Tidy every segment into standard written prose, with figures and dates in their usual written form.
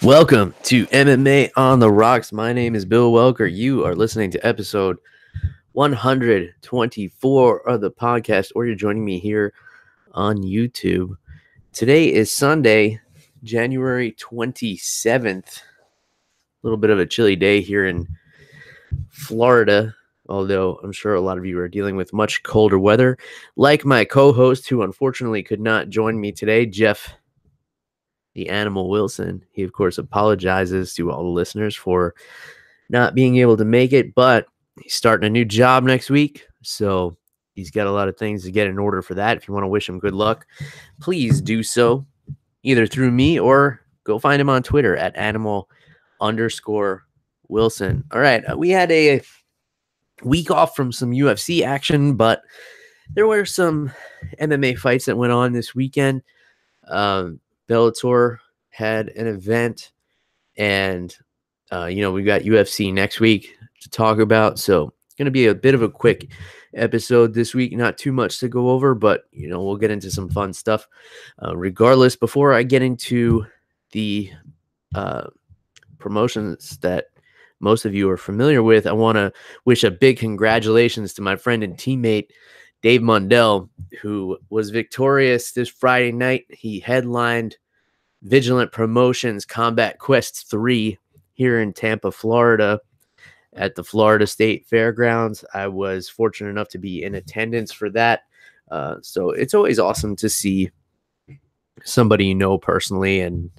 Welcome to MMA on the Rocks. My name is Bill Welker. You are listening to episode 124 of the podcast, or you're joining me here on YouTube. Today is Sunday, January 27th. A little bit of a chilly day here in Florida, although I'm sure a lot of you are dealing with much colder weather. Like my co-host, who unfortunately could not join me today, Jeff the Animal Wilson. He, of course, apologizes to all the listeners for not being able to make it, but he's starting a new job next week, so he's got a lot of things to get in order for that. If you want to wish him good luck, please do so either through me or go find him on Twitter at animal_Wilson. All right, we had a week off from some UFC action, but there were some MMA fights that went on this weekend. Bellator had an event, and we got UFC next week to talk about. So it's going to be a bit of a quick episode this week. Not too much to go over, but we'll get into some fun stuff. Regardless, before I get into the promotions that most of you are familiar with, I want to wish a big congratulations to my friend and teammate Dave Mundell, who was victorious this Friday night. He headlined Vigilant Promotions Combat Quest 3 here in Tampa, Florida, at the Florida State Fairgrounds. I was fortunate enough to be in attendance for that. So it's always awesome to see somebody you know personally and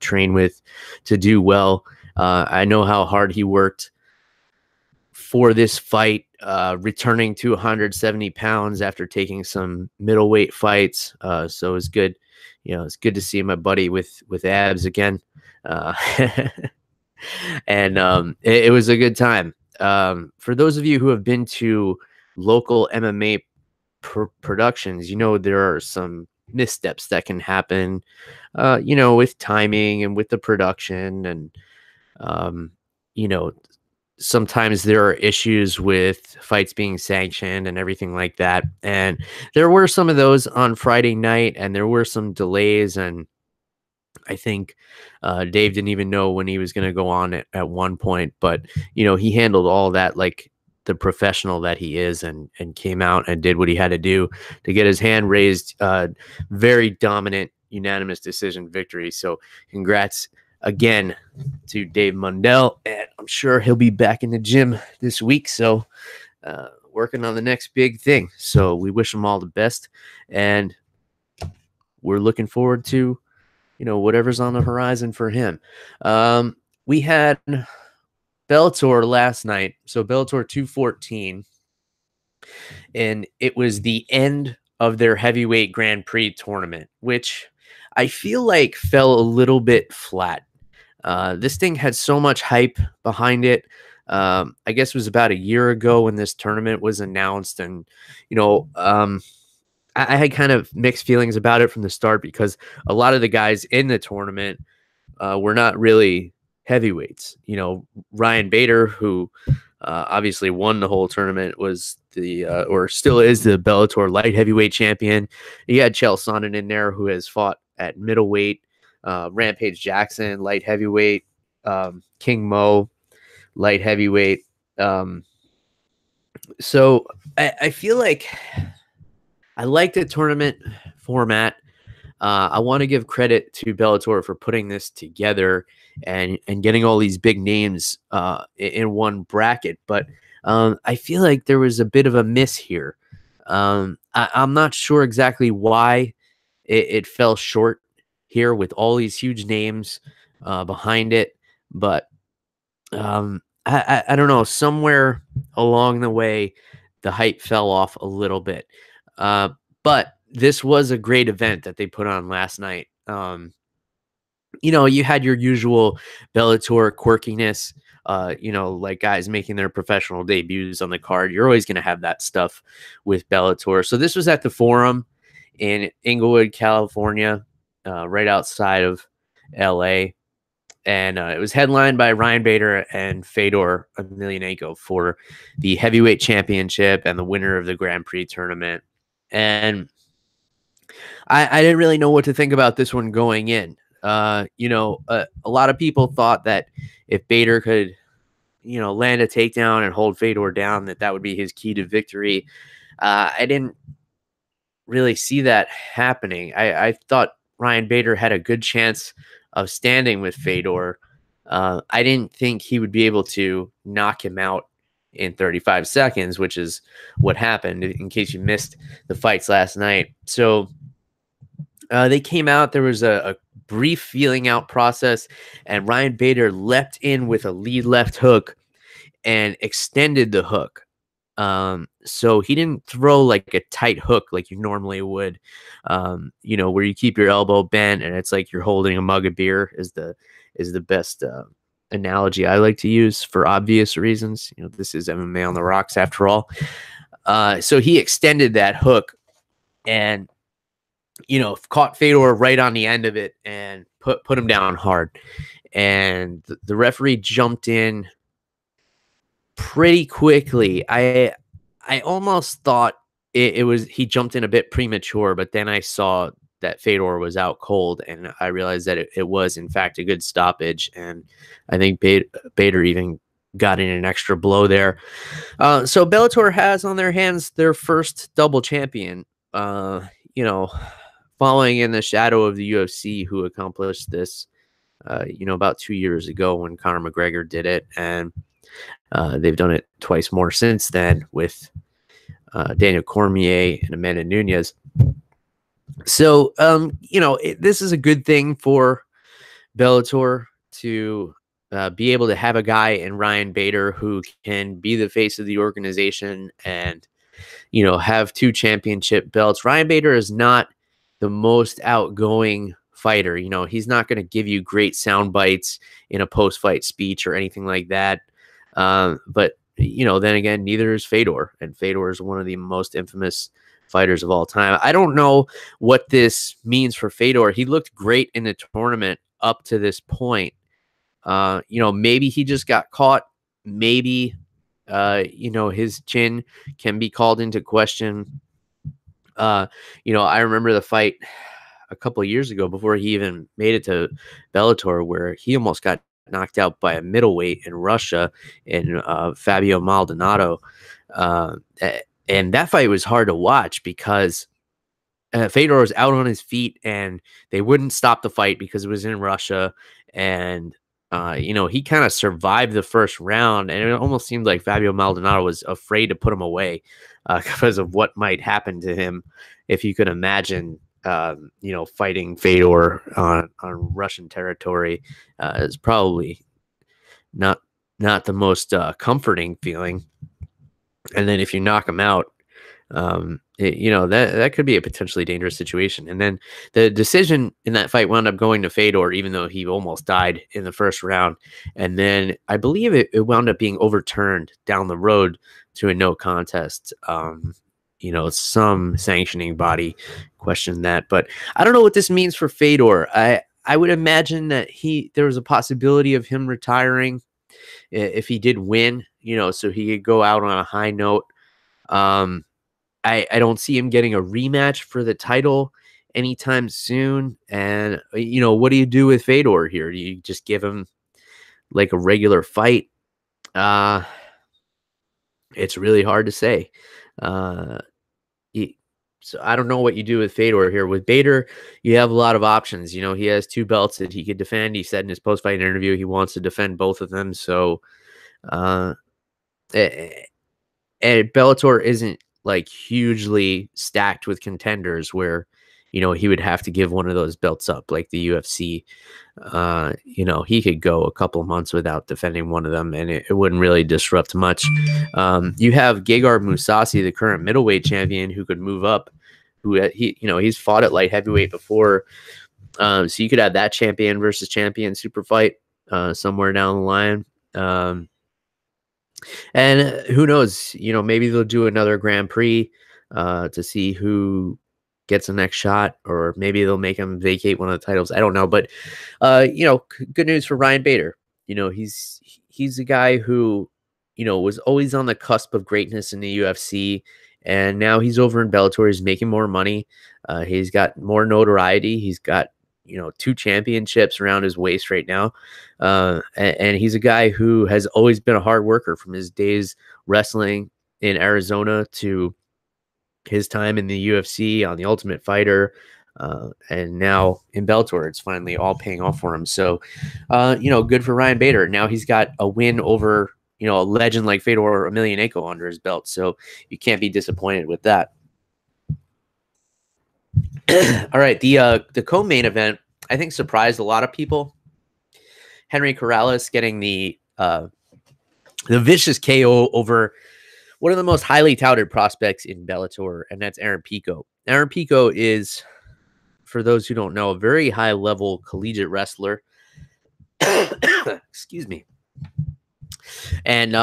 train with to do well. I know how hard he worked for this fight, returning to 170 pounds after taking some middleweight fights. So it's good. It's good to see my buddy with abs again. And it was a good time. For those of you who have been to local MMA productions, there are some missteps that can happen, with timing and with the production. And, sometimes there are issues with fights being sanctioned and everything like that. And there were some of those on Friday night, and there were some delays. And I think Dave didn't even know when he was going to go on at one point, but he handled all that like the professional that he is, and came out and did what he had to do to get his hand raised. Very dominant, unanimous decision victory. So congrats again to Dave Mundell, and I'm sure he'll be back in the gym this week. So working on the next big thing. So we wish him all the best, and we're looking forward to whatever's on the horizon for him. We had Bellator last night. So Bellator 214, and it was the end of their heavyweight Grand Prix tournament, which I feel like fell a little bit flat. This thing had so much hype behind it. I guess it was about a year ago when this tournament was announced, and I had kind of mixed feelings about it from the start, because a lot of the guys in the tournament were not really heavyweights. Ryan Bader, who obviously won the whole tournament, was or still is the Bellator light heavyweight champion. He had Chael Sonnen in there, who has fought at middleweight. Rampage Jackson, light heavyweight. King Mo, light heavyweight. So I feel like I like the tournament format. I want to give credit to Bellator for putting this together and getting all these big names in one bracket. But I feel like there was a bit of a miss here. I'm not sure exactly why it fell short here with all these huge names behind it. But I don't know. Somewhere along the way, the hype fell off a little bit. But this was a great event that they put on last night. You had your usual Bellator quirkiness, like guys making their professional debuts on the card. You're always going to have that stuff with Bellator. So this was at the Forum in Inglewood, California, right outside of LA. And it was headlined by Ryan Bader and Fedor Emelianenko for the heavyweight championship and the winner of the Grand Prix tournament. And I didn't really know what to think about this one going in. A lot of people thought that if Bader could, land a takedown and hold Fedor down, that would be his key to victory. I didn't really see that happening. I thought Ryan Bader had a good chance of standing with Fedor. I didn't think he would be able to knock him out in 35 seconds, which is what happened in case you missed the fights last night. So they came out. There was a brief feeling out process, and Ryan Bader leapt in with a lead left hook and extended the hook. So he didn't throw like a tight hook like you normally would, where you keep your elbow bent and it's like you're holding a mug of beer is the best analogy I like to use for obvious reasons. This is MMA on the rocks after all. So he extended that hook and caught Fedor right on the end of it and put him down hard. And the referee jumped in pretty quickly. I almost thought it was he jumped in a bit premature, but then I saw that Fedor was out cold, and I realized that it was in fact a good stoppage. And I think Bader even got in an extra blow there. So Bellator has on their hands their first double champion. You know, following in the shadow of the UFC, who accomplished this, about 2 years ago when Conor McGregor did it, and they've done it twice more since then with Daniel Cormier and Amanda Nunes. So, this is a good thing for Bellator to be able to have a guy in Ryan Bader who can be the face of the organization and, have 2 championship belts. Ryan Bader is not the most outgoing fighter. He's not going to give you great sound bites in a post-fight speech or anything like that. But then again, neither is Fedor, and Fedor is one of the most infamous fighters of all time. I don't know what this means for Fedor. He looked great in the tournament up to this point. Maybe he just got caught. Maybe, his chin can be called into question. I remember the fight a couple of years ago before he even made it to Bellator, where he almost got knocked out by a middleweight in Russia, in Fabio Maldonado. And that fight was hard to watch because Fedor was out on his feet and they wouldn't stop the fight because it was in Russia. And, he kind of survived the first round, and it almost seemed like Fabio Maldonado was afraid to put him away because of what might happen to him. If you could imagine, fighting Fedor on Russian territory is probably not the most comforting feeling. And then if you knock him out, that could be a potentially dangerous situation. And then the decision in that fight wound up going to Fedor, even though he almost died in the first round. And then I believe it wound up being overturned down the road to a no contest. Some sanctioning body questioned that, but I don't know what this means for Fedor. I would imagine that there was a possibility of him retiring if he did win, so he could go out on a high note. I don't see him getting a rematch for the title anytime soon. And, what do you do with Fedor here? Do you just give him like a regular fight? It's really hard to say. So I don't know what you do with Fedor here. With Bader, you have a lot of options. He has 2 belts that he could defend. He said in his post-fight interview he wants to defend both of them. So, and Bellator isn't like hugely stacked with contenders where, he would have to give one of those belts up like the UFC. He could go a couple of months without defending one of them, and it wouldn't really disrupt much. You have Gegard Mousasi, the current middleweight champion, who could move up. He's fought at light heavyweight before. So you could have that champion versus champion super fight somewhere down the line. And who knows, maybe they'll do another Grand Prix to see who gets the next shot, or maybe they'll make him vacate one of the titles. I don't know, but good news for Ryan Bader. He's a guy who, was always on the cusp of greatness in the UFC, and now he's over in Bellator. He's making more money. He's got more notoriety. He's got, 2 championships around his waist right now. And he's a guy who has always been a hard worker from his days wrestling in Arizona to his time in the UFC on The Ultimate Fighter, and now in Bellator. It's finally all paying off for him. So, good for Ryan Bader. Now he's got a win over, a legend like Fedor Emelianenko under his belt. So you can't be disappointed with that. All right, the co-main event, I think, surprised a lot of people. Henry Corrales getting the vicious KO over one of the most highly touted prospects in Bellator, and that's Aaron Pico. Aaron Pico is, for those who don't know, a very high-level collegiate wrestler. Excuse me. And,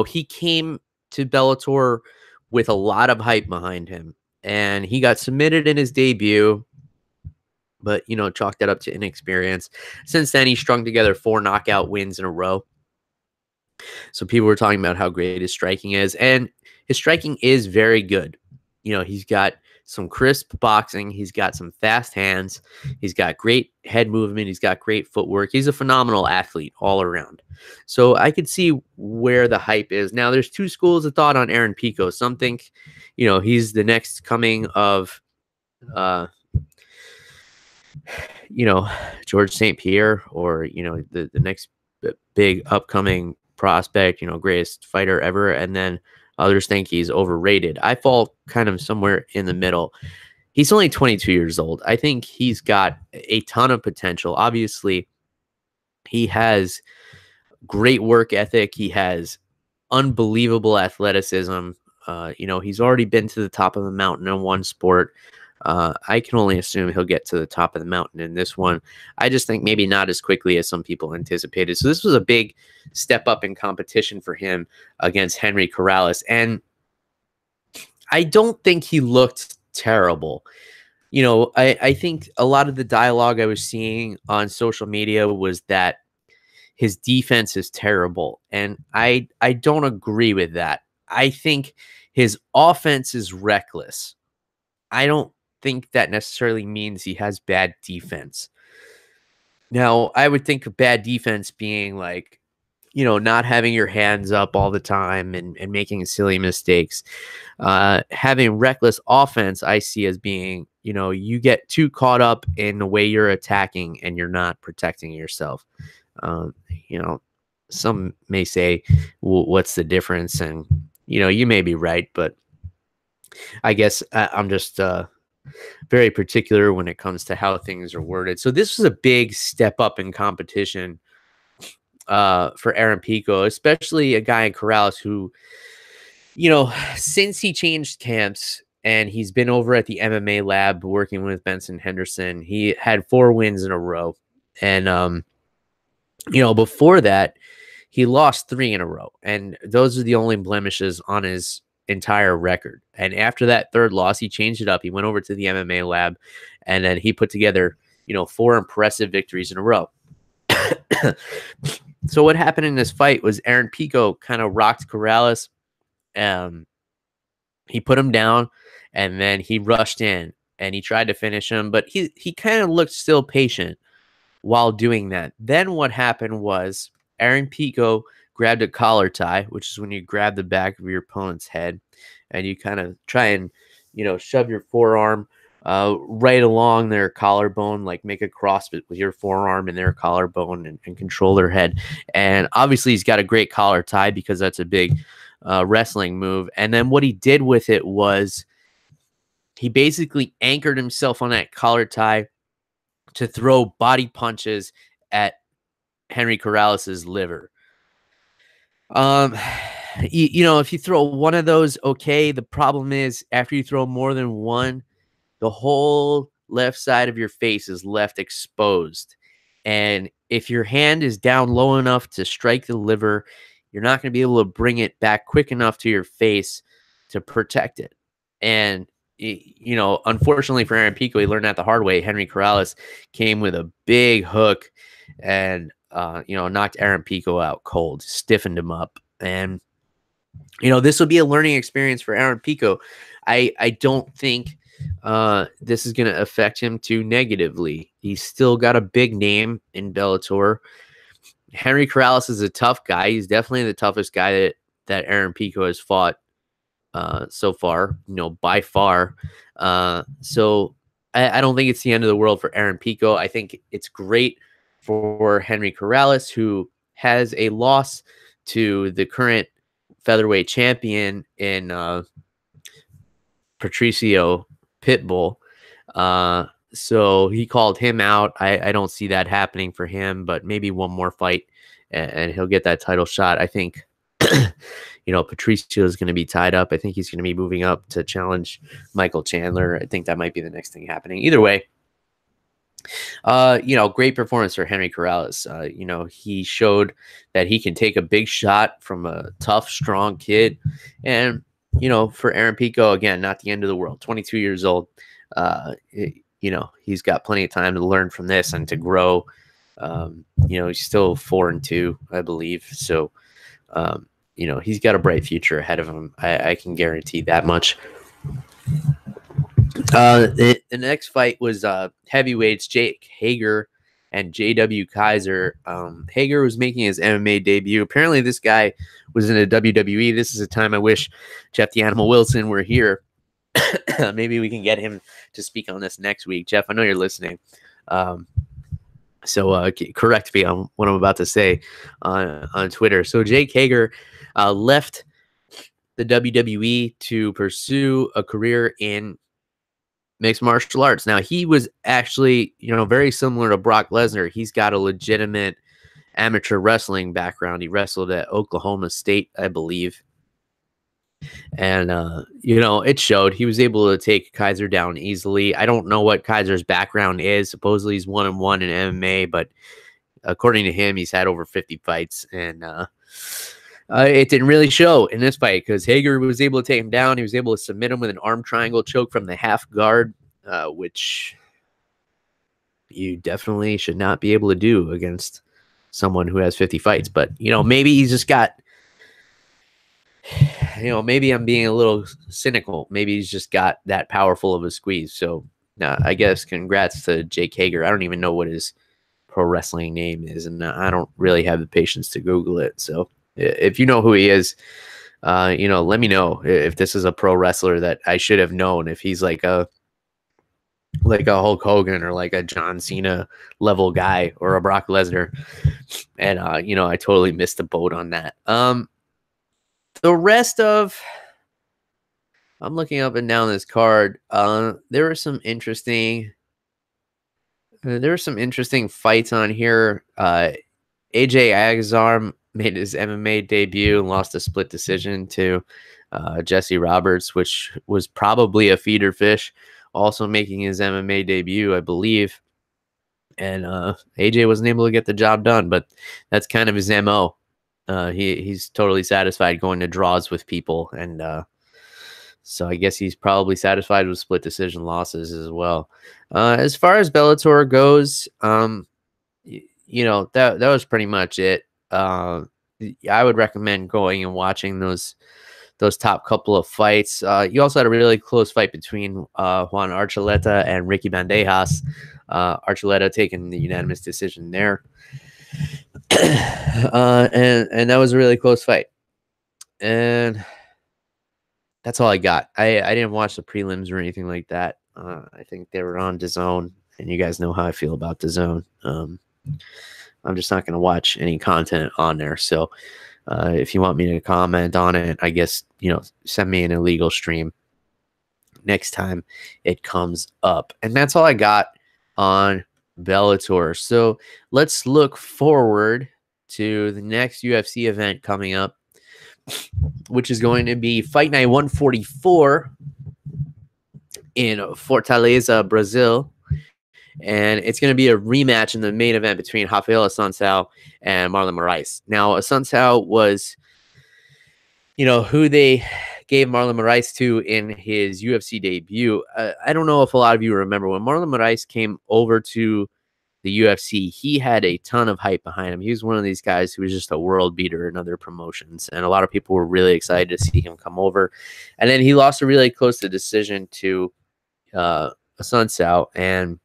he came to Bellator with a lot of hype behind him, and he got submitted in his debut, but, chalked that up to inexperience. Since then, he strung together 4 knockout wins in a row. So people were talking about how great his striking is, and his striking is very good. He's got some crisp boxing. He's got some fast hands. He's got great head movement. He's got great footwork. He's a phenomenal athlete all around. So I could see where the hype is. Now, there's 2 schools of thought on Aaron Pico. Some think, he's the next coming of, George St. Pierre, or, the next big upcoming prospect, greatest fighter ever. And then others think he's overrated. I fall kind of somewhere in the middle. He's only 22 years old. I think he's got a ton of potential. Obviously, he has great work ethic. He has unbelievable athleticism. He's already been to the top of the mountain in one sport. I can only assume he'll get to the top of the mountain in this one. I just think maybe not as quickly as some people anticipated. So this was a big step up in competition for him against Henry Corrales. And I don't think he looked terrible. I think a lot of the dialogue I was seeing on social media was that his defense is terrible. And I don't agree with that. I think his offense is reckless. I don't think that necessarily means he has bad defense. Now, I would think of bad defense being like, not having your hands up all the time and making silly mistakes. Having reckless offense, I see as being, you get too caught up in the way you're attacking and you're not protecting yourself. Some may say, well, what's the difference? And, you may be right, but I guess I'm just very particular when it comes to how things are worded. So this was a big step up in competition for Aaron Pico, especially a guy in Corrales who, since he changed camps and he's been over at the MMA lab working with Benson Henderson, he had 4 wins in a row. And, before that, he lost 3 in a row. And those are the only blemishes on his entire record. And after that 3rd loss, he changed it up. He went over to the MMA lab, and then he put together, 4 impressive victories in a row. So what happened in this fight was Aaron Pico kind of rocked Corrales. He put him down, and then he rushed in and he tried to finish him, but he kind of looked still patient while doing that. Then what happened was Aaron Pico grabbed a collar tie, which is when you grab the back of your opponent's head and you kind of try and, shove your forearm right along their collarbone, like make a cross with your forearm and their collarbone and control their head. And obviously he's got a great collar tie because that's a big wrestling move. And then what he did with it was he basically anchored himself on that collar tie to throw body punches at Henry Corrales' liver. If you throw one of those, okay. The problem is after you throw more than one, the whole left side of your face is left exposed. And if your hand is down low enough to strike the liver, you're not going to be able to bring it back quick enough to your face to protect it. And, unfortunately for Aaron Pico, he learned that the hard way. Henry Corrales came with a big hook and, knocked Aaron Pico out cold, stiffened him up. And This will be a learning experience for Aaron Pico. I don't think this is going to affect him too negatively. He's still got a big name in Bellator. Henry Corrales is a tough guy. He's definitely the toughest guy that Aaron Pico has fought so far, by far. So I don't think it's the end of the world for Aaron Pico. I think it's great for Henry Corrales, who has a loss to the current featherweight champion in Patricio Pitbull. So he called him out. I don't see that happening for him, but maybe one more fight and he'll get that title shot. I think, Patricio is going to be tied up. I think he's going to be moving up to challenge Michael Chandler. I think that might be the next thing happening. Either way, great performance for Henry Corrales. He showed that he can take a big shot from a tough, strong kid. And, for Aaron Pico, again, not the end of the world. 22 years old. He's got plenty of time to learn from this and to grow. He's still 4-2, I believe. So, he's got a bright future ahead of him. I can guarantee that much. The next fight was heavyweights Jake Hager and J.W. Kaiser. Hager was making his MMA debut. Apparently, this guy was in a WWE. This is a time I wish Jeff the Animal Wilson were here. Maybe we can get him to speak on this next week. Jeff, I know you're listening. So correct me on what I'm about to say on Twitter. So Jake Hager left the WWE to pursue a career in mixed martial arts. Now, he was actually, very similar to Brock Lesnar. He's got a legitimate amateur wrestling background. He wrestled at Oklahoma State, I believe. And, it showed. He was able to take Kaiser down easily. I don't know what Kaiser's background is. Supposedly he's 1-1 in MMA, but according to him, he's had over 50 fights. And it didn't really show in this fight because Hager was able to take him down. He was able to submit him with an arm triangle choke from the half guard, which you definitely should not be able to do against someone who has 50 fights. But, maybe he's just got... maybe I'm being a little cynical. Maybe he's just got that powerful of a squeeze. So I guess congrats to Jake Hager. I don't even know what his pro wrestling name is, and I don't really have the patience to Google it. So if you know who he is, let me know if this is a pro wrestler that I should have known. If he's like a Hulk Hogan or like a John Cena level guy or a Brock Lesnar. And, I totally missed the boat on that. The rest of, I'm looking up and down this card. There were some interesting fights on here. AJ Agazarm made his MMA debut and lost a split decision to Jesse Roberts, which was probably a feeder fish, also making his MMA debut, I believe. And AJ wasn't able to get the job done, but that's kind of his MO. He's totally satisfied going to draws with people, and so I guess he's probably satisfied with split decision losses as well. As far as Bellator goes, that was pretty much it. I would recommend going and watching those top couple of fights. You also had a really close fight between Juan Archuleta and Ricky Bandejas. Archuleta taking the unanimous decision there. And that was a really close fight. And that's all I got. I didn't watch the prelims or anything like that. I think they were on DAZN, and you guys know how I feel about DAZN. I'm just not going to watch any content on there. So if you want me to comment on it, I guess, send me an illegal stream next time it comes up. And that's all I got on Bellator. So let's look forward to the next UFC event coming up, which is going to be Fight Night 144 in Fortaleza, Brazil. And it's going to be a rematch in the main event between Rafael Assunção and Marlon Moraes. Now, Assunção was, who they gave Marlon Moraes to in his UFC debut. I don't know if a lot of you remember when Marlon Moraes came over to the UFC, he had a ton of hype behind him. He was one of these guys who was just a world beater in other promotions, and a lot of people were really excited to see him come over. And then he lost a really close to decision to a Sunsao, and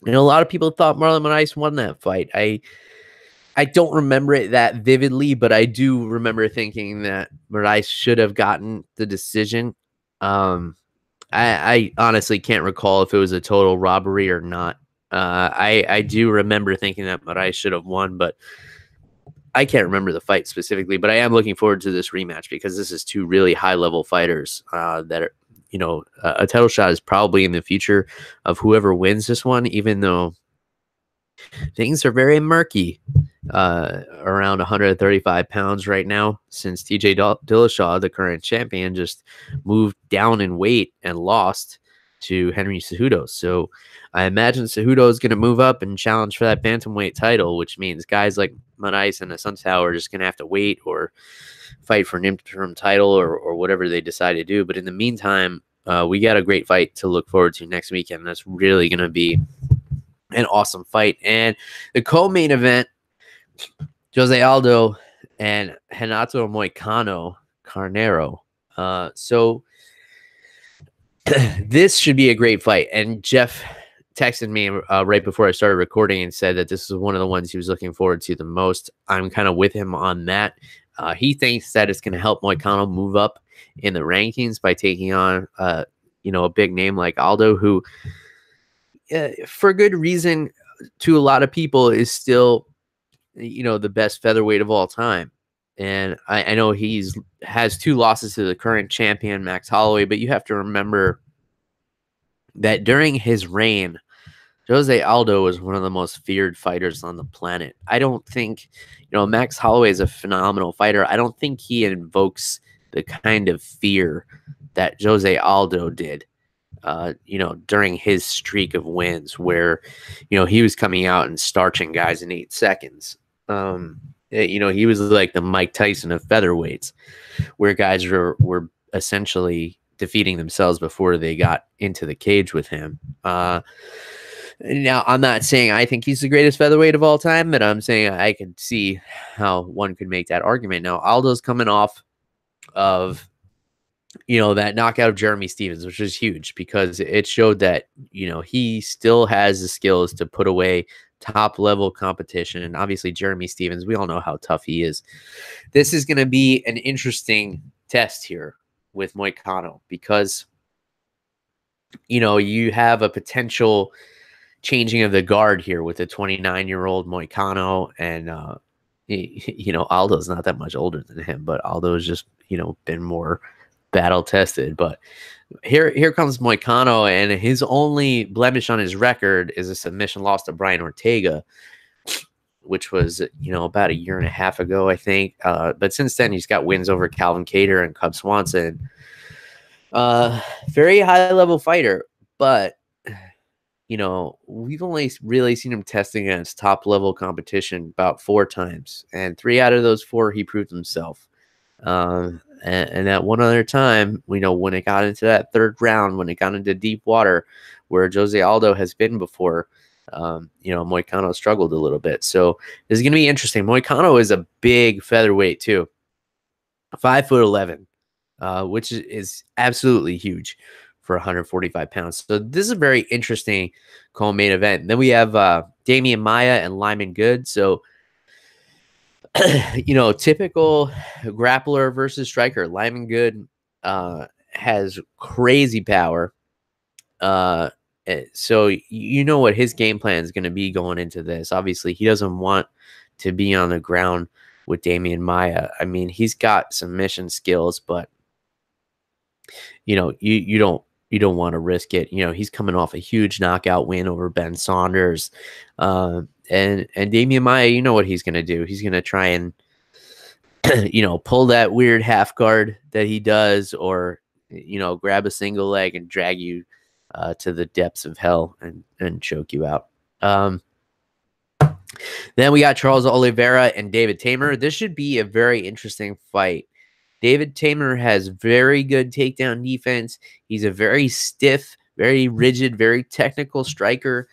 a lot of people thought Marlon Moraes won that fight. I don't remember it that vividly, but I do remember thinking that Moraes should have gotten the decision. Um, I honestly can't recall if it was a total robbery or not. I do remember thinking that Moraes should have won, but I can't remember the fight specifically. But I am looking forward to this rematch because this is two really high level fighters that are, a title shot is probably in the future of whoever wins this one, even though things are very murky around 135 pounds right now, since TJ Dillashaw, the current champion, just moved down in weight and lost to Henry Cejudo. So I imagine Cejudo is going to move up and challenge for that bantamweight title, which means guys like Moraes and Assunção are just going to have to wait or fight for an interim title or whatever they decide to do. But in the meantime, we got a great fight to look forward to next weekend. That's really going to be an awesome fight. And the co-main event, Jose Aldo and Renato Moicano Carneiro. So this should be a great fight. And Jeff texted me right before I started recording and said that this is one of the ones he was looking forward to the most. I'm kind of with him on that. He thinks that it's going to help Moicano move up in the rankings by taking on, a big name like Aldo, who, for good reason, to a lot of people, is still, the best featherweight of all time. And I know has 2 losses to the current champion, Max Holloway, but you have to remember that during his reign, Jose Aldo was one of the most feared fighters on the planet. I don't think, Max Holloway is a phenomenal fighter. I don't think he invokes the kind of fear that Jose Aldo did, during his streak of wins where, he was coming out and starching guys in 8 seconds. He was like the Mike Tyson of featherweights, where guys were essentially defeating themselves before they got into the cage with him. Now, I'm not saying I think he's the greatest featherweight of all time, but I'm saying I could see how one could make that argument. Now, Aldo's coming off of, that knockout of Jeremy Stephens, which was huge because it showed that, he still has the skills to put away top level competition. And obviously Jeremy Stephens, we all know how tough he is. This is going to be an interesting test here with Moicano because, you have a potential changing of the guard here with a 29-year-old Moicano, and Aldo's not that much older than him, but Aldo's just, been more battle tested. But here comes Moicano, and his only blemish on his record is a submission loss to Brian Ortega, which was, about a year and a half ago, I think. But since then, he's got wins over Calvin Kattar and Cub Swanson. Very high-level fighter, but, we've only really seen him testing against top-level competition about 4 times, and 3 out of those 4, he proved himself. And that one other time, when it got into that 3rd round, when it got into deep water where Jose Aldo has been before, Moicano struggled a little bit. So this is going to be interesting. Moicano is a big featherweight too, 5'11", which is absolutely huge for 145 pounds. So this is a very interesting co-main event. Then we have Damian Maia and Lyman Good. So typical grappler versus striker. Lyman Good has crazy power. So what his game plan is going to be going into this. Obviously, he doesn't want to be on the ground with Damian Maia. I mean, he's got submission skills, but you don't want to risk it. He's coming off a huge knockout win over Ben Saunders. And Damian Maia, what he's going to do. He's going to try and, pull that weird half guard that he does, or, grab a single leg and drag you to the depths of hell and choke you out. Then we got Charles Oliveira and David Tamer. This should be a very interesting fight. David Tamer has very good takedown defense. He's a very stiff, very rigid, very technical striker.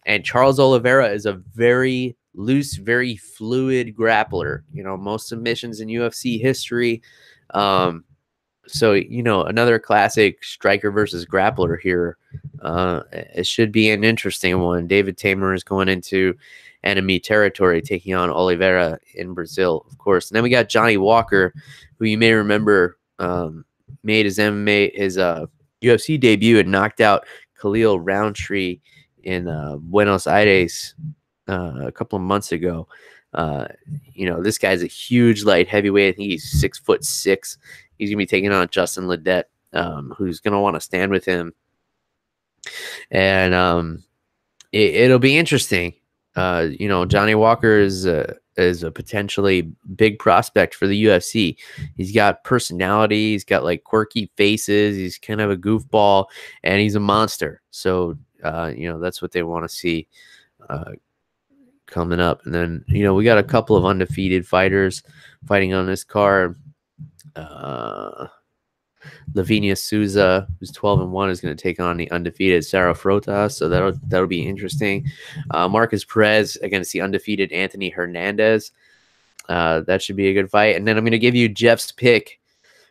And Charles Oliveira is a very loose, very fluid grappler. Most submissions in UFC history. So, another classic striker versus grappler here. It should be an interesting one. David Tamer is going into enemy territory, taking on Oliveira in Brazil, of course. And then we got Johnny Walker, who you may remember made his UFC debut and knocked out Khalil Roundtree in Buenos Aires a couple of months ago. This guy's a huge light heavyweight. I think he's 6'6". He's gonna be taking on Justin Ledet, who's gonna want to stand with him, and it'll be interesting. Johnny Walker is a potentially big prospect for the UFC. He's got personality. He's got like quirky faces. He's kind of a goofball, and he's a monster. So that's what they want to see coming up. And then we got a couple of undefeated fighters fighting on this card. Lavinia Souza, who's 12-1, is going to take on the undefeated Sarah Frotas, so that'll be interesting. Marcus Perez against the undefeated Anthony Hernandez. That should be a good fight. And then I'm going to give you Jeff's pick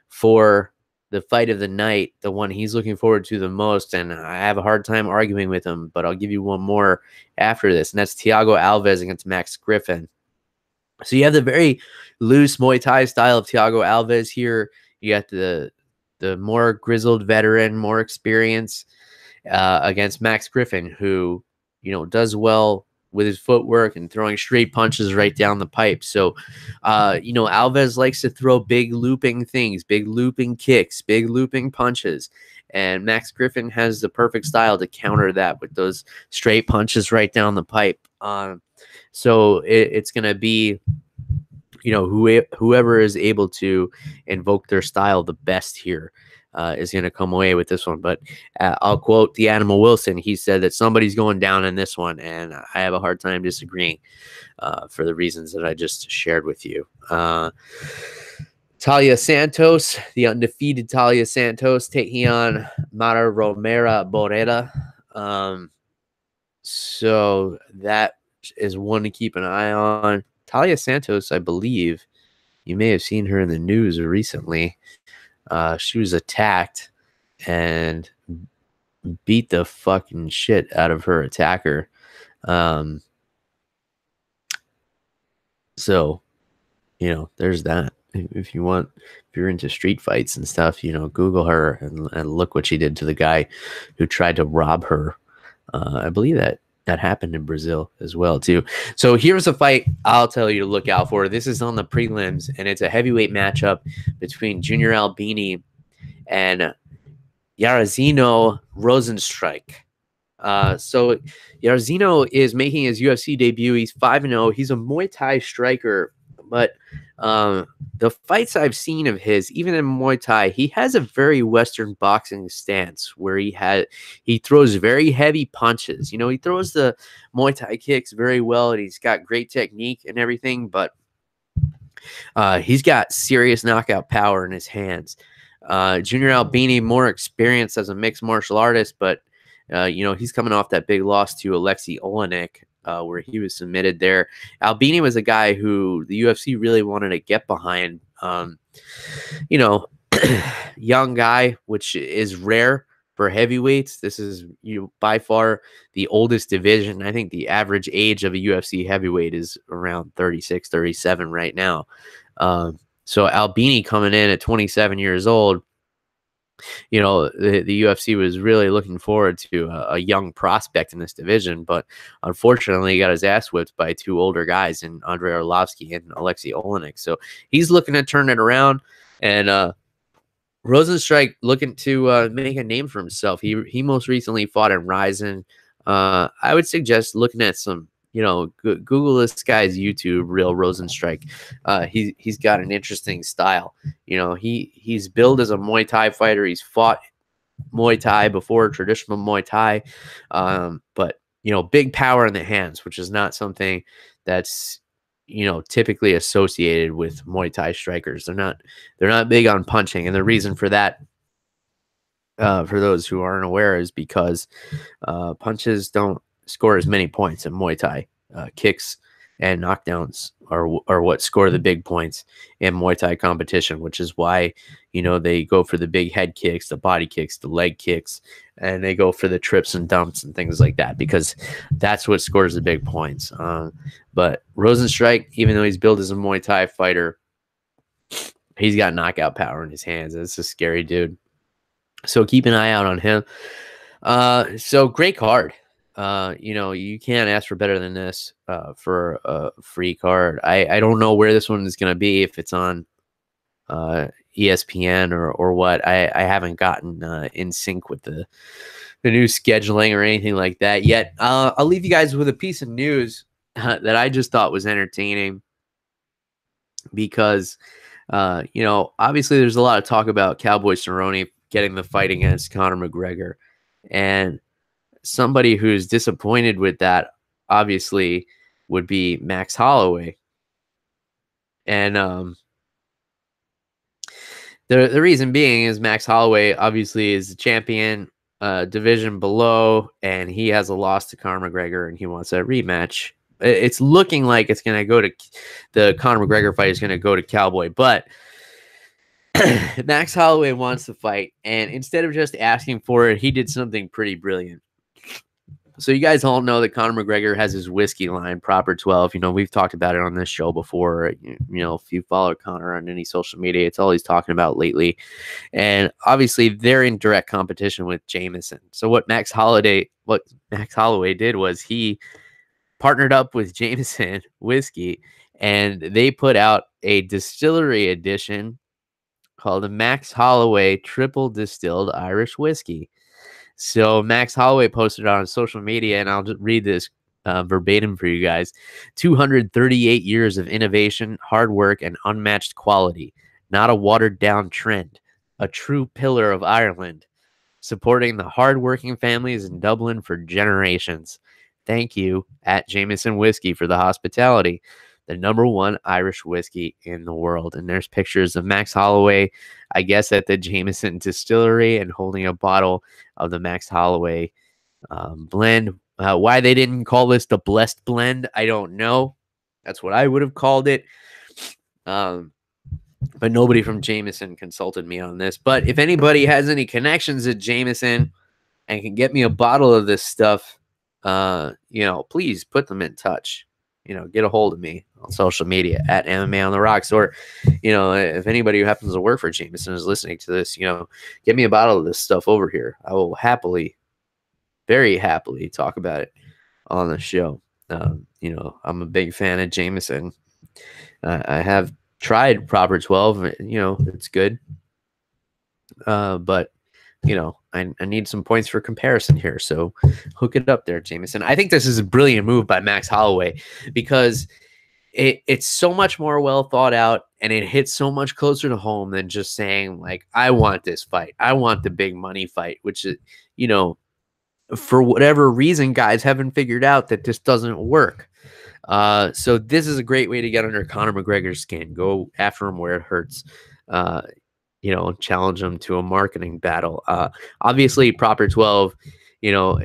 for the fight of the night, the one he's looking forward to the most, and I have a hard time arguing with him, but I'll give you one more after this, and that's Thiago Alves against Max Griffin. So you have the very loose Muay Thai style of Thiago Alves here. You got the more grizzled veteran, more experience against Max Griffin, who does well with his footwork and throwing straight punches right down the pipe. So Alves likes to throw big looping things, big looping kicks, big looping punches, and Max Griffin has the perfect style to counter that with those straight punches right down the pipe. So it's going to be, whoever is able to invoke their style the best here is going to come away with this one. But I'll quote the Animal Wilson. He said that somebody's going down in this one, and I have a hard time disagreeing for the reasons that I just shared with you. Talia Santos, the undefeated Talia Santos, taking on Mara Romero Boreda. So that is one to keep an eye on. Talia Santos, I believe, you may have seen her in the news recently. She was attacked and beat the fucking shit out of her attacker. So, there's that. If you're into street fights and stuff, Google her and look what she did to the guy who tried to rob her. I believe that happened in Brazil as well, too. So here's a fight I'll tell you to look out for. This is on the prelims, and it's a heavyweight matchup between Junior Albini and Jairzinho Rozenstruik. So Jairzinho is making his UFC debut. He's 5-0. He's a Muay Thai striker, but the fights I've seen of his, even in Muay Thai, he has a very Western boxing stance where he throws very heavy punches. He throws the Muay Thai kicks very well, and he's got great technique and everything, but he's got serious knockout power in his hands. Junior Albini, more experienced as a mixed martial artist, but he's coming off that big loss to Alexei Olenek, where he was submitted there. Albini was a guy who the UFC really wanted to get behind. Young guy, which is rare for heavyweights. This is by far the oldest division. I think the average age of a UFC heavyweight is around 36, 37 right now. So Albini coming in at 27 years old, the UFC was really looking forward to a young prospect in this division, but unfortunately he got his ass whipped by two older guys in Andrei Arlovsky and Alexei Olenek. So he's looking to turn it around, and Rozenstruik looking to make a name for himself. He most recently fought in Ryzen. I would suggest looking at some, Google this guy's YouTube, Real Rozenstruik. He's got an interesting style. He's billed as a Muay Thai fighter. He's fought Muay Thai before, traditional Muay Thai, but big power in the hands, which is not something that's typically associated with Muay Thai strikers. They're not big on punching, and the reason for that, for those who aren't aware, is because punches don't score as many points in Muay Thai. Kicks and knockdowns are what score the big points in Muay Thai competition, which is why, you know, they go for the big head kicks, the body kicks, the leg kicks, and they go for the trips and dumps and things like that, because that's what scores the big points. But Rosenstrike, even though he's billed as a Muay Thai fighter, he's got knockout power in his hands. It's a scary dude. So keep an eye out on him. So great card. You know, you can't ask for better than this for a free card. I don't know where this one is going to be, if it's on ESPN or what. I haven't gotten in sync with the new scheduling or anything like that yet. I'll leave you guys with a piece of news that I just thought was entertaining, because you know, obviously there's a lot of talk about Cowboy Cerrone getting the fight against Conor McGregor, and somebody who's disappointed with that obviously would be Max Holloway. And the reason being is Max Holloway obviously is the champion, division below, and he has a loss to Conor McGregor, and he wants a rematch. It's looking like it's going to go to the Conor McGregor fight is going to go to Cowboy, but Max Holloway wants the fight, and instead of just asking for it, he did something pretty brilliant. So you guys all know that Conor McGregor has his whiskey line, Proper 12. You know, we've talked about it on this show before. You know, if you follow Conor on any social media, it's all he's talking about lately. And obviously, they're in direct competition with Jameson. So what Max Holloway did was he partnered up with Jameson Whiskey, and they put out a distillery edition called the Max Holloway Triple Distilled Irish Whiskey. So Max Holloway posted it on social media, and I'll just read this verbatim for you guys. 238 years of innovation, hard work, and unmatched quality. Not a watered-down trend. A true pillar of Ireland. Supporting the hard-working families in Dublin for generations. Thank you, at Jameson Whiskey, for the hospitality. The #1 Irish whiskey in the world. And there's pictures of Max Holloway, I guess, at the Jameson distillery, and holding a bottle of the Max Holloway blend. Why they didn't call this the Blessed Blend, I don't know. That's what I would have called it. But nobody from Jameson consulted me on this. But if anybody has any connections at Jameson and can get me a bottle of this stuff, you know, please put them in touch. You know, get a hold of me on social media at MMA on the Rocks. Or, you know, if anybody who happens to work for Jameson is listening to this, you know, get me a bottle of this stuff over here. I will happily, very happily talk about it on the show. You know, I'm a big fan of Jameson. I have tried Proper 12. You know, it's good. But, you know, I need some points for comparison here. So hook it up there, Jameson. I think this is a brilliant move by Max Holloway, because it's so much more well thought out, and it hits so much closer to home than just saying, like, I want this fight. I want the big money fight, which is, you know, for whatever reason, guys haven't figured out that this doesn't work. So this is a great way to get under Conor McGregor's skin. Go after him where it hurts. You know, challenge them to a marketing battle. Obviously, Proper 12, you know,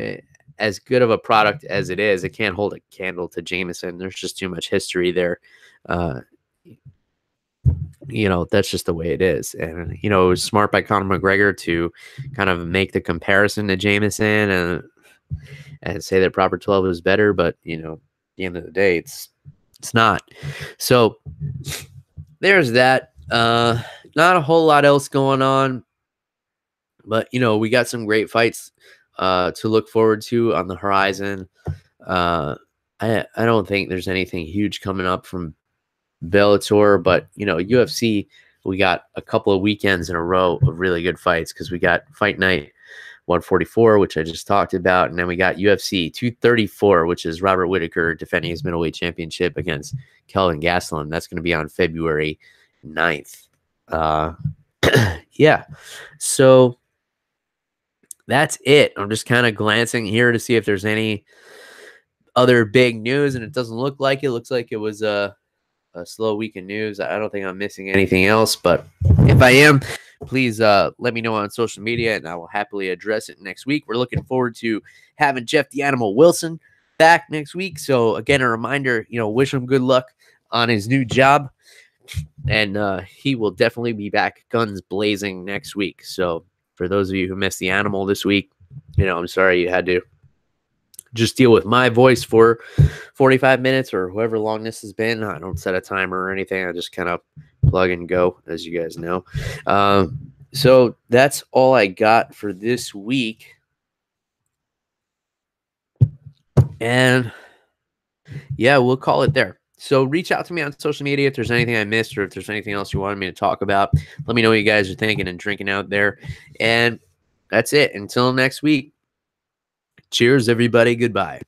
as good of a product as it is, it can't hold a candle to Jameson. There's just too much history there. You know, that's just the way it is. And, you know, it was smart by Conor McGregor to kind of make the comparison to Jameson and say that Proper 12 is better. But, you know, at the end of the day, it's not. So there's that. Not a whole lot else going on, but, you know, we got some great fights to look forward to on the horizon. I don't think there's anything huge coming up from Bellator, but, you know, UFC, we got a couple of weekends in a row of really good fights, because we got Fight Night 144, which I just talked about, and then we got UFC 234, which is Robert Whittaker defending his middleweight championship against Kelvin Gastelum. That's going to be on February 9th. Yeah, so that's it. I'm just kind of glancing here to see if there's any other big news, and it doesn't look like it. Looks like it was a slow week of news. I don't think I'm missing anything else, but if I am, please let me know on social media, and I will happily address it next week. We're looking forward to having Jeff the Animal Wilson back next week. So again, a reminder, wish him good luck on his new job, and he will definitely be back guns blazing next week. So for those of you who missed the animal this week, I'm sorry you had to just deal with my voice for 45 minutes or however long this has been. I don't set a timer or anything. I just kind of plug and go, as you guys know. So that's all I got for this week. And yeah, we'll call it there. So reach out to me on social media if there's anything I missed or if there's anything else you wanted me to talk about. Let me know what you guys are thinking and drinking out there. And that's it. Until next week. Cheers, everybody. Goodbye.